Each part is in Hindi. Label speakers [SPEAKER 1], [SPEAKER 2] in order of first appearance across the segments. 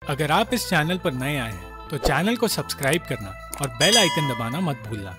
[SPEAKER 1] अगर आप इस चैनल पर नए आए हैं तो चैनल को सब्सक्राइब करना और बेल आइकन दबाना मत भूलना।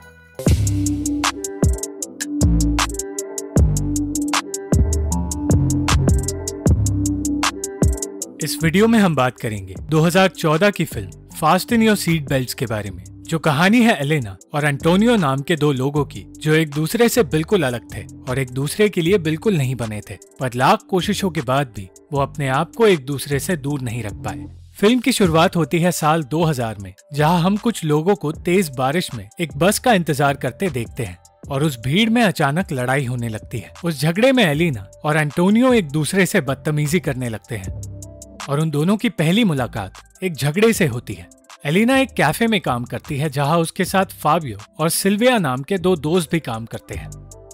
[SPEAKER 1] इस वीडियो में हम बात करेंगे 2014 की film fasten your seat belts के बारे में, जो कहानी है एलेना और एंटोनियो नाम के दो लोगों की, जो एक दूसरे से बिल्कुल अलग थे और एक दूसरे के लिए बिल्कुल नहीं बने थे, पर लाख कोशिशों के बाद भी वो अपने आप को एक दूसरे से दूर नहीं रख पाए। फिल्म की शुरुआत होती है साल 2000 में, जहां हम कुछ लोगों को तेज बारिश में एक बस का इंतजार करते देखते हैं और उस भीड़ में अचानक लड़ाई होने लगती है। उस झगड़े में एलेना और एंटोनियो एक दूसरे से बदतमीजी करने लगते हैं और उन दोनों की पहली मुलाकात एक झगड़े से होती है। एलेना एक कैफे में काम करती है जहां उसके साथ फाबियो और सिल्विया नाम के दो दोस्त भी काम करते हैं।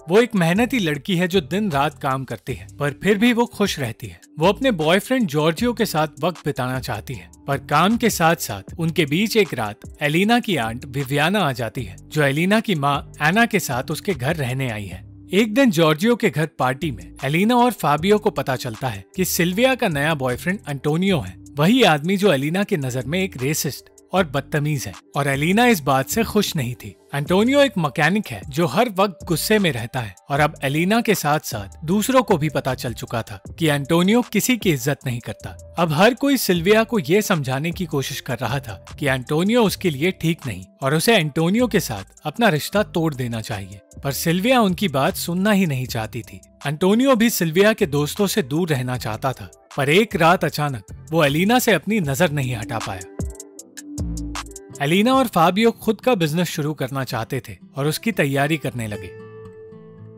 [SPEAKER 1] वो एक मेहनती लड़की है जो दिन रात काम करती है, पर फिर भी वो खुश रहती है। वो अपने बॉयफ्रेंड जॉर्जियो के साथ वक्त बिताना चाहती है, पर काम के साथ साथ उनके बीच एक रात एलेना की आंट विवियाना आ जाती है, जो एलेना की माँ एना के साथ उसके घर रहने आई है। एक दिन जॉर्जियो के घर पार्टी में एलेना और फाबियो को पता चलता है कि सिल्विया का नया बॉयफ्रेंड एंटोनियो है, वही आदमी जो एलेना की नजर में एक रेसिस्ट और बदतमीज है, और एलेना इस बात से खुश नहीं थी। एंटोनियो एक मैकेनिक है जो हर वक्त गुस्से में रहता है, और अब एलेना के साथ साथ दूसरों को भी पता चल चुका था कि एंटोनियो किसी की इज्जत नहीं करता। अब हर कोई सिल्विया को ये समझाने की कोशिश कर रहा था कि एंटोनियो उसके लिए ठीक नहीं और उसे एंटोनियो के साथ अपना रिश्ता तोड़ देना चाहिए, पर सिल्विया उनकी बात सुनना ही नहीं चाहती थी। एंटोनियो भी सिल्विया के दोस्तों से दूर रहना चाहता था, पर एक रात अचानक वो एलेना से अपनी नजर नहीं हटा पाया। एलेना और फाबियो खुद का बिजनेस शुरू करना चाहते थे और उसकी तैयारी करने लगे।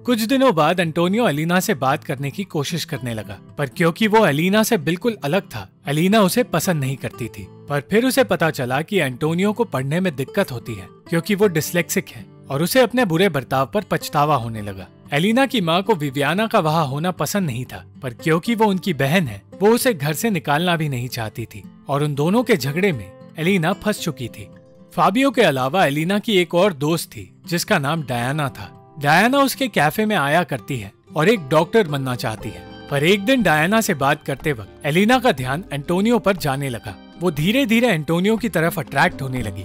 [SPEAKER 1] कुछ दिनों बाद एंटोनियो एलेना से बात करने की कोशिश करने लगा, पर क्योंकि वो एलेना से बिल्कुल अलग था, एलेना उसे पसंद नहीं करती थी। पर फिर उसे पता चला कि एंटोनियो को पढ़ने में दिक्कत होती है क्योंकि वो डिस्लेक्सिक है, और उसे अपने बुरे बर्ताव पर पछतावा होने लगा। एलेना की माँ को विवियाना का वहाँ होना पसंद नहीं था, पर क्योंकि वो उनकी बहन है, वो उसे घर से निकालना भी नहीं चाहती थी, और उन दोनों के झगड़े में एलेना फंस चुकी थी। फाबियो के अलावा एलेना की एक और दोस्त थी जिसका नाम डायना था। डायना उसके कैफे में आया करती है और एक डॉक्टर बनना चाहती है, पर एक दिन डायना से बात करते वक्त एलेना का ध्यान एंटोनियो पर जाने लगा। वो धीरे धीरे एंटोनियो की तरफ अट्रैक्ट होने लगी,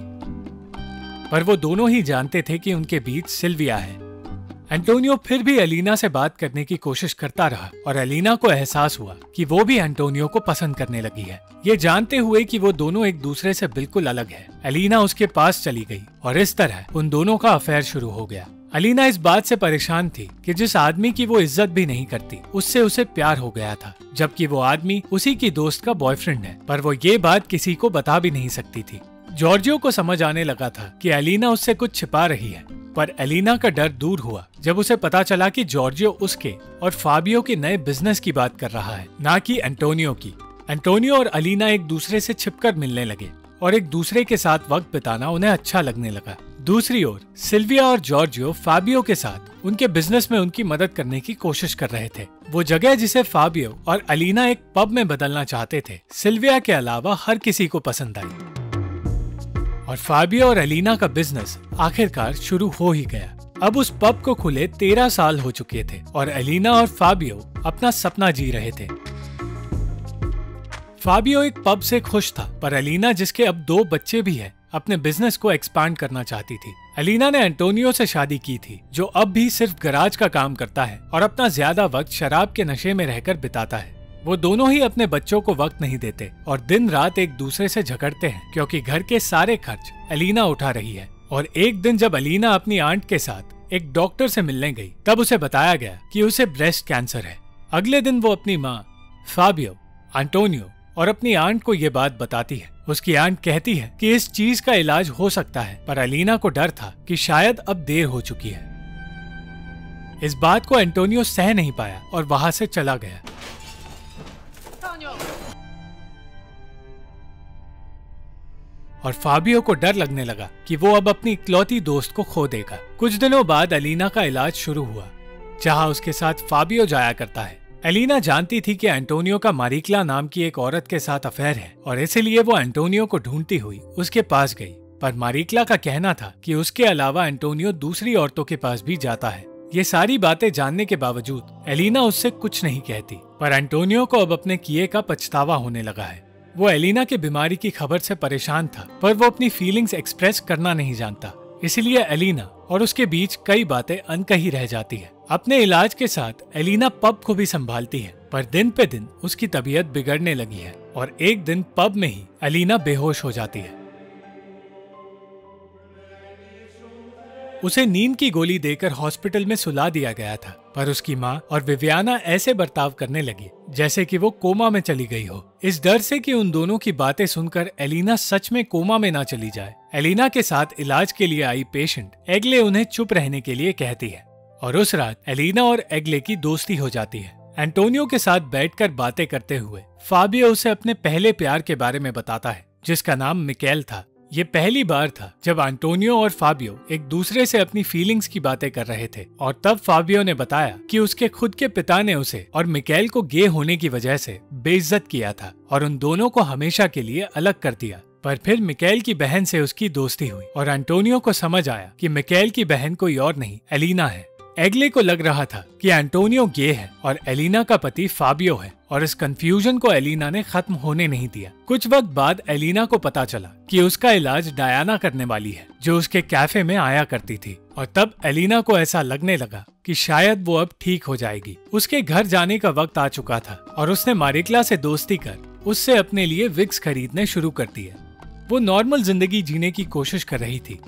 [SPEAKER 1] पर वो दोनों ही जानते थे कि उनके बीच सिल्विया है। एंटोनियो फिर भी एलेना से बात करने की कोशिश करता रहा और एलेना को एहसास हुआ कि वो भी एंटोनियो को पसंद करने लगी है। ये जानते हुए कि वो दोनों एक दूसरे से बिल्कुल अलग है, एलेना उसके पास चली गई और इस तरह उन दोनों का अफेयर शुरू हो गया। एलेना इस बात से परेशान थी कि जिस आदमी की वो इज्जत भी नहीं करती, उससे उसे प्यार हो गया था, जबकि वो आदमी उसी की दोस्त का बॉयफ्रेंड है, पर वो ये बात किसी को बता भी नहीं सकती थी। जॉर्जियो को समझ आने लगा था कि एलेना उससे कुछ छिपा रही है, पर एलेना का डर दूर हुआ जब उसे पता चला कि जॉर्जियो उसके और फाबियो के नए बिजनेस की बात कर रहा है, ना कि एंटोनियो की। एंटोनियो और एलेना एक दूसरे से छिपकर मिलने लगे और एक दूसरे के साथ वक्त बिताना उन्हें अच्छा लगने लगा। दूसरी ओर सिल्विया और जॉर्जियो फाबियो के साथ उनके बिजनेस में उनकी मदद करने की कोशिश कर रहे थे। वो जगह जिसे फाबियो और एलेना एक पब में बदलना चाहते थे, सिल्विया के अलावा हर किसी को पसंद आई, और फाबियो और एलेना का बिजनेस आखिरकार शुरू हो ही गया। अब उस पब को खुले 13 साल हो चुके थे और एलेना और फाबियो अपना सपना जी रहे थे। फाबियो एक पब से खुश था, पर एलेना, जिसके अब 2 बच्चे भी हैं, अपने बिजनेस को एक्सपांड करना चाहती थी। एलेना ने एंटोनियो से शादी की थी, जो अब भी सिर्फ गैराज का काम करता है और अपना ज्यादा वक्त शराब के नशे में रहकर बिताता है। वो दोनों ही अपने बच्चों को वक्त नहीं देते और दिन रात एक दूसरे से झगड़ते हैं क्योंकि घर के सारे खर्च एलेना उठा रही है। और एक दिन जब एलेना अपनी आंट के साथ एक डॉक्टर से मिलने गई, तब उसे बताया गया कि उसे ब्रेस्ट कैंसर है। अगले दिन वो अपनी माँ, फाबियो, एंटोनियो और अपनी आंट को ये बात बताती है। उसकी आंट कहती है कि इस चीज का इलाज हो सकता है, पर एलेना को डर था कि शायद अब देर हो चुकी है। इस बात को एंटोनियो सह नहीं पाया और वहां से चला गया। और फाबियो को डर लगने लगा कि वो अब अपनी इकलौती दोस्त को खो देगा। कुछ दिनों बाद एलेना का इलाज शुरू हुआ, जहां उसके साथ फाबियो जाया करता है। एलेना जानती थी कि एंटोनियो का मारिक्ला नाम की एक औरत के साथ अफेयर है, और इसीलिए वो एंटोनियो को ढूंढती हुई उसके पास गई। पर मारिक्ला का कहना था कि उसके अलावा एंटोनियो दूसरी औरतों के पास भी जाता है। ये सारी बातें जानने के बावजूद एलेना उससे कुछ नहीं कहती, पर एंटोनियो को अब अपने किए का पछतावा होने लगा है। वो एलिना की बीमारी की खबर से परेशान था, पर वो अपनी फीलिंग्स एक्सप्रेस करना नहीं जानता। इसलिए एलिना और उसके बीच कई बातें अनकही रह जाती है। अपने इलाज के साथ एलिना पब को भी संभालती है, पर दिन पे दिन उसकी तबीयत बिगड़ने लगी है और एक दिन पब में ही एलिना बेहोश हो जाती है। उसे नींद की गोली देकर हॉस्पिटल में सुला दिया गया था, पर उसकी माँ और विवियाना ऐसे बर्ताव करने लगी जैसे कि वो कोमा में चली गई हो। इस डर से कि उन दोनों की बातें सुनकर एलिना सच में कोमा में ना चली जाए, एलिना के साथ इलाज के लिए आई पेशेंट एग्ले उन्हें चुप रहने के लिए कहती है और उस रात एलिना और एग्ले की दोस्ती हो जाती है। एंटोनियो के साथ बैठकर बातें करते हुए फाबियो उसे अपने पहले प्यार के बारे में बताता है, जिसका नाम मिकेल था। ये पहली बार था जब एंटोनियो और फाबियो एक दूसरे से अपनी फीलिंग्स की बातें कर रहे थे और तब फाबियो ने बताया कि उसके खुद के पिता ने उसे और मिकेल को गे होने की वजह से बेइज्जत किया था और उन दोनों को हमेशा के लिए अलग कर दिया। पर फिर मिकेल की बहन से उसकी दोस्ती हुई और एंटोनियो को समझ आया कि मिकेल की बहन कोई और नहीं एलिना है। एग्ले को लग रहा था कि एंटोनियो गे है और एलिना का पति फाबियो है और इस कंफ्यूजन को एलिना ने खत्म होने नहीं दिया। कुछ वक्त बाद एलिना को पता चला कि उसका इलाज डायना करने वाली है, जो उसके कैफे में आया करती थी, और तब एलिना को ऐसा लगने लगा कि शायद वो अब ठीक हो जाएगी। उसके घर जाने का वक्त आ चुका था और उसने मारिक्ला से दोस्ती कर उससे अपने लिए विग्स खरीदने शुरू कर दिए। वो नॉर्मल जिंदगी जीने की कोशिश कर रही थी,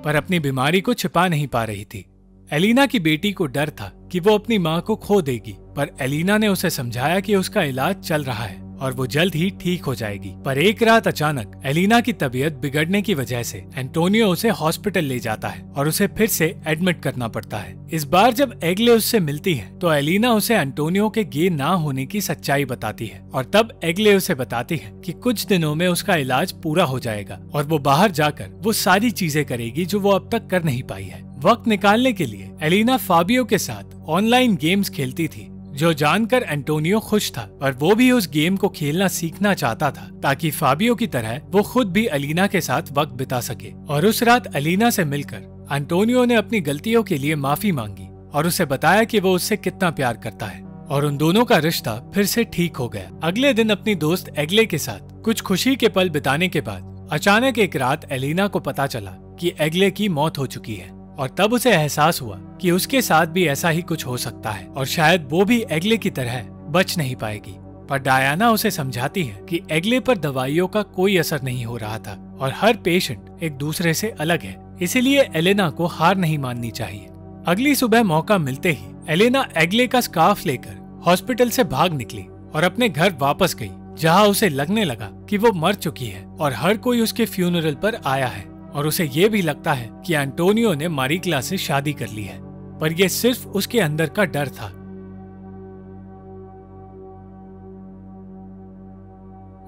[SPEAKER 1] पर अपनी बीमारी को छिपा नहीं पा रही थी। एलिना की बेटी को डर था कि वो अपनी माँ को खो देगी, पर एलिना ने उसे समझाया कि उसका इलाज चल रहा है और वो जल्द ही ठीक हो जाएगी। पर एक रात अचानक एलिना की तबीयत बिगड़ने की वजह से एंटोनियो उसे हॉस्पिटल ले जाता है और उसे फिर से एडमिट करना पड़ता है। इस बार जब एग्ले उससे मिलती है तो एलिना उसे एंटोनियो के गे ना होने की सच्चाई बताती है और तब एग्ले उसे बताती है कि कुछ दिनों में उसका इलाज पूरा हो जाएगा और वो बाहर जाकर वो सारी चीजें करेगी जो वो अब तक कर नहीं पाई है। वक्त निकालने के लिए एलिना फाबियो के साथ ऑनलाइन गेम्स खेलती थी, जो जानकर एंटोनियो खुश था, पर वो भी उस गेम को खेलना सीखना चाहता था ताकि फाबियो की तरह वो खुद भी एलिना के साथ वक्त बिता सके। और उस रात एलिना से मिलकर एंटोनियो ने अपनी गलतियों के लिए माफी मांगी और उसे बताया कि वो उससे कितना प्यार करता है और उन दोनों का रिश्ता फिर से ठीक हो गया। अगले दिन अपनी दोस्त एग्ले के साथ कुछ खुशी के पल बिताने के बाद अचानक एक रात एलिना को पता चला कि एग्ले की मौत हो चुकी है और तब उसे एहसास हुआ कि उसके साथ भी ऐसा ही कुछ हो सकता है और शायद वो भी एग्ले की तरह बच नहीं पाएगी। पर डायना उसे समझाती है कि एग्ले पर दवाइयों का कोई असर नहीं हो रहा था और हर पेशेंट एक दूसरे से अलग है, इसीलिए एलेना को हार नहीं माननी चाहिए। अगली सुबह मौका मिलते ही एलेना एग्ले का स्कार्फ लेकर हॉस्पिटल से भाग निकली और अपने घर वापस गई, जहाँ उसे लगने लगा कि वो मर चुकी है और हर कोई उसके फ्यूनरल पर आया है और उसे ये भी लगता है कि एंटोनियो ने मारिक्ला से शादी कर ली है, पर यह सिर्फ उसके अंदर का डर था।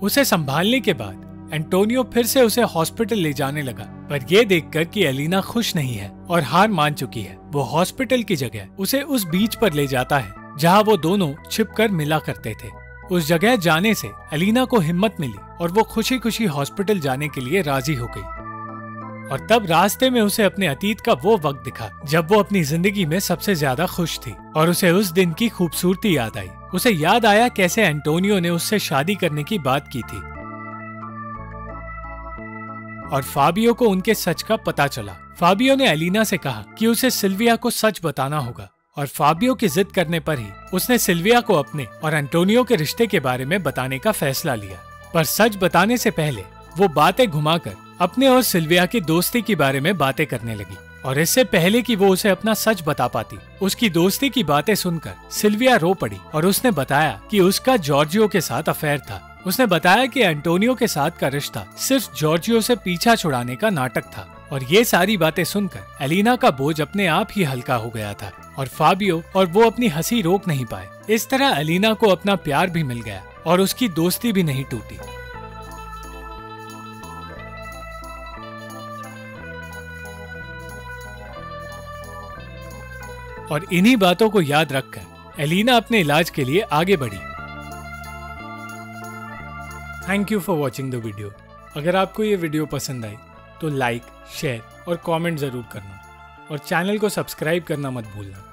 [SPEAKER 1] उसे संभालने के बाद एंटोनियो फिर से उसे हॉस्पिटल ले जाने लगा, पर यह देखकर कि एलिना खुश नहीं है और हार मान चुकी है, वो हॉस्पिटल की जगह उसे उस बीच पर ले जाता है जहाँ वो दोनों छिपकर मिला करते थे। उस जगह जाने से एलिना को हिम्मत मिली और वो खुशी खुशी हॉस्पिटल जाने के लिए राजी हो गई। और तब रास्ते में उसे अपने अतीत का वो वक्त दिखा जब वो अपनी जिंदगी में सबसे ज्यादा खुश थी और उसे उस दिन की खूबसूरती याद आई। उसे याद आया कैसे एंटोनियो ने उससे शादी करने की बात की थी और फाबियो को उनके सच का पता चला। फाबियो ने एलिना से कहा कि उसे सिल्विया को सच बताना होगा और फाबियो की जिद करने पर ही उसने सिल्विया को अपने और एंटोनियो के रिश्ते के बारे में बताने का फैसला लिया। पर सच बताने से पहले वो बातें घुमाकर अपने और सिल्विया की दोस्ती के बारे में बातें करने लगी और इससे पहले कि वो उसे अपना सच बता पाती, उसकी दोस्ती की बातें सुनकर सिल्विया रो पड़ी और उसने बताया कि उसका जॉर्जियो के साथ अफेयर था। उसने बताया कि एंटोनियो के साथ का रिश्ता सिर्फ जॉर्जियो से पीछा छुड़ाने का नाटक था और ये सारी बातें सुनकर एलिना का बोझ अपने आप ही हल्का हो गया था और फाबियो और वो अपनी हंसी रोक नहीं पाए। इस तरह एलिना को अपना प्यार भी मिल गया और उसकी दोस्ती भी नहीं टूटी। और इन्हीं बातों को याद रखकर एलिना अपने इलाज के लिए आगे बढ़ी। Thank you for watching the video. अगर आपको ये वीडियो पसंद आई तो लाइक, शेयर और कमेंट जरूर करना और चैनल को सब्सक्राइब करना मत भूलना।